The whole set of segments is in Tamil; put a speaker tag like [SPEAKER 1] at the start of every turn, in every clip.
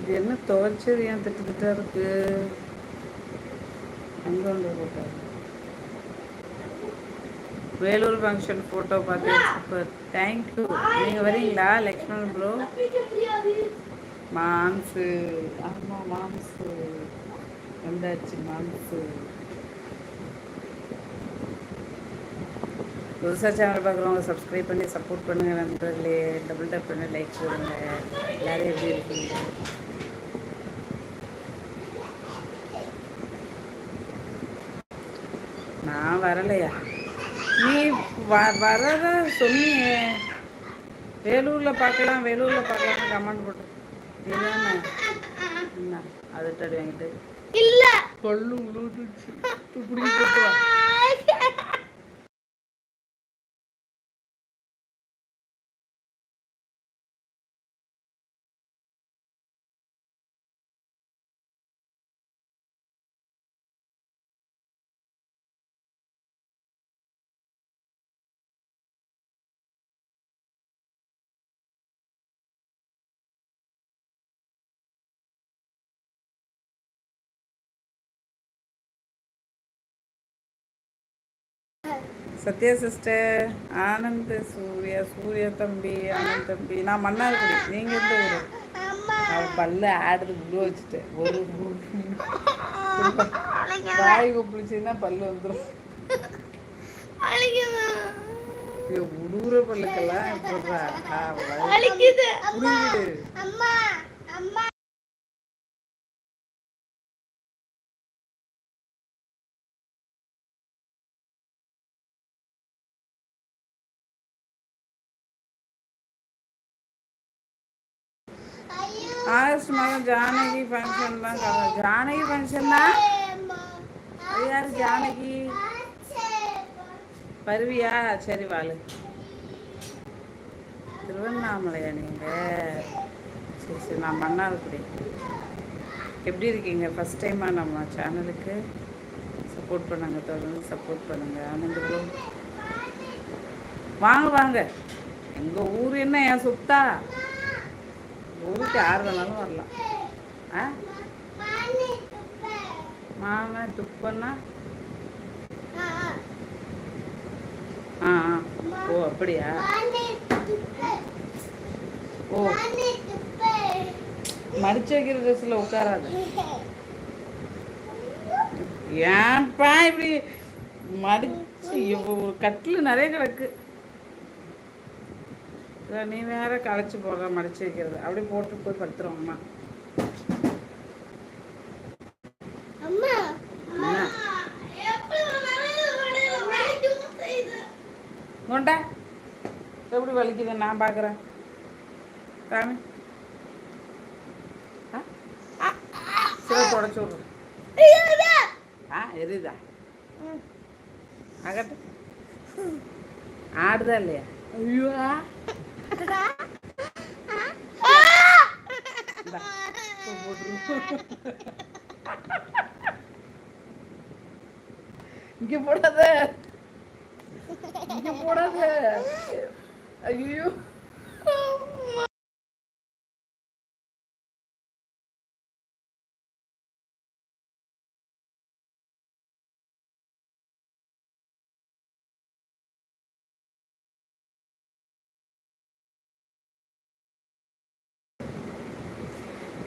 [SPEAKER 1] இது என்ன துவைச்சது ஏன் திட்டு திட்டா இருக்கு? அங்கே வந்து போட்டோ வேலூர் ஃபங்க்ஷன் ஃபோட்டோ பார்த்து சூப்பர், தேங்க்யூ. நீங்கள் வரீங்களா லக்ஷ்மண் ப்ரோ? மாம்சு, ஆமாம் மாம்சு வந்தாச்சு. மாம்சு புதுசாக சேனல் பார்க்குறவங்க சப்ஸ்கிரைப் பண்ணி சப்போர்ட் பண்ணுங்கள் நண்பர்களே. டபுள் டேப் பண்ணி லைக் போடுங்க. எல்லோரும் எப்படி இருக்கீங்க? நான் வரலையா? நீ வரத சொன்னியே. வேலூரில் பார்க்கலாம் வேலூரில் பார்க்கலாம்னு கமெண்ட் போட்டு இதுதானே என்ன அதுட்டடி வாங்கிட்டு இல்லை பல்லு உழுந்துச்சு. இப்படி சத்யா சிஸ்டர், ஆனந்த், சூர்யா, சூர்யா தம்பி, ஆனந்த் தம்பி. நான் மன்னார்குடி. நீங்கள் எந்த ஊர்? அவள் பல்ல ஆடுறது புழு வச்சுட்டேன். ஒரு வாய் குப்பிடிச்சுன்னா பல்லு வந்துடும். உடுற பல்லுக்கெல்லாம் எப்படா ஆகஸ்ட் மாதம் ஜானகி ஃபங்க்ஷன் தான். ஜானகி ஃபங்க்ஷன் தான். அது யார் ஜானகி? வருவியா? சரி வாழு. திருவண்ணாமலையா நீங்கள்? சரி சரி, நான் மன்னார்குடி. எப்படி இருக்கீங்க? ஃபஸ்ட் டைமாக நம்ம சேனலுக்கு சப்போர்ட் பண்ணுங்க, தொடர்ந்து சப்போர்ட் பண்ணுங்கள். ஆனந்து வாங்க வாங்க. எங்கள் ஊர் என்ன என் சொத்தா? ஊருக்கு யார் வேணாலும் வரலாம். ஆ மாமா துப்பண்ணா. ஆ ஆ ஓ அப்படியா? ஓ மடிச்சு வைக்கிற ட்ரெஸ்ஸில் உட்காராது. ஏன்ப்பா இப்படி மடிச்சு? ஒரு கட்டில் நிறைய கிடக்கு. நீ வேற களைச்சி போடுற மடிச்சு வைக்கிறது. அப்படியே போட்டு போய் படுத்துரும் அம்மா. கொண்டா எப்படி வலிக்குது நான் பார்க்குறேன். சாமி சில தொடச்சி விட்றேன். ஆ எரியுதா? ஆகட்டும். ஆடுதா இல்லையா? ஐயோ இங்க போடாத, இங்க போடாத. ஐயோ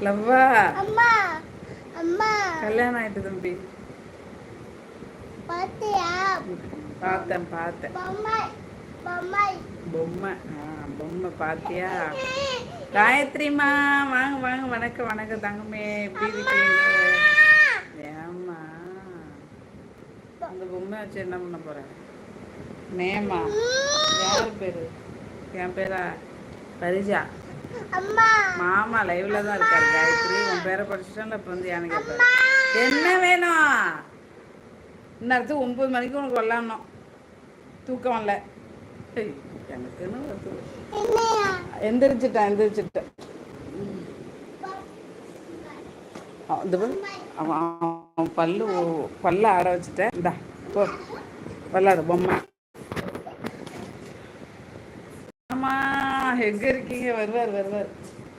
[SPEAKER 1] லவ்வா, கல்யாணம் ஆயிட்டு தம்பி. பார்த்தேன் பார்த்தேன். பொம்மை பொம்மை பார்த்தியா? காயத்ரிமா வாங்க வாங்க. வணக்கம் வணக்கம் தங்கமே, எப்படி இருக்கீங்க? ஏம்மா அந்த பொம்மை வச்சு என்ன பண்ண போகிறேன்? நேமா யார் பேர்? என் பேரா பரிஜா. மாமா லைவ்ல தான் இருக்காரு. காயத்ரி உன் பேரை படிச்சுட்டா இப்போ வந்து எனக்கு கேட்பாரு என்ன வேணும். இன்னும் 9 மணிக்கு உனக்கு வரலாம்னோ. தூக்கம் வரல எனக்குன்னு. எந்திரிச்சிட்டேன். அவன் பல்ல ஆட வச்சுட்டேன். இந்தா போ விளாடு பொம்மை. ஆமா எங்க இருக்கீங்க? வருவார்